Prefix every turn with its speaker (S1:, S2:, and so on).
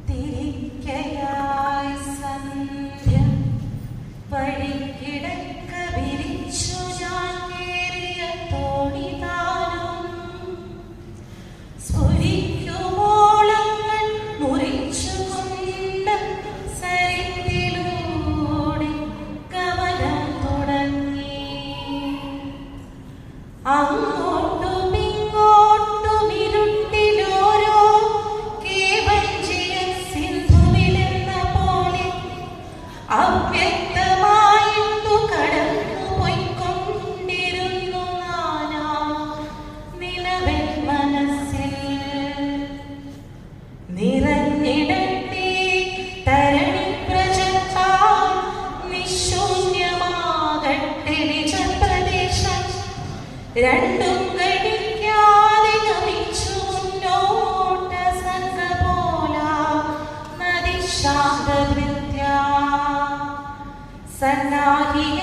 S1: തിരിക്കയായി സന്ധ്യ വഴിക്കിടക്ക വിരിച്ചു ഞാൻ കേറിയ തോണിതാനും സ്ഫുരിക്കുമോളങ്ങൾ മുറിച്ചുകൊണ്ട് സരിത്തിലൂടെ കവനം തുടങ്ങി. അങ്ങോട്ടും ഇങ്ങോട്ടും ഇരുട്ടിലോരോ കേവഞ്ചിയ സിന്ധുവിലെന്ന പോലെ അവ്യക്തമായിട്ടു കടന്നു പോയിക്കൊണ്ടിരുന്നു നാനാ നിലവൻ മനസ്സിൽ. നിറഞ്ഞിടട്ടെ തരണി പ്രജത്താൽ നിശൂന്യമാകട്ടെ നിജപ്രദേശം. രണ്ടും കടിക്കാതെ ഗമിച്ചു മുന്നോട്ട സംഘപോല നദി ശാന്തവൃത്യ സന്നാഹിയ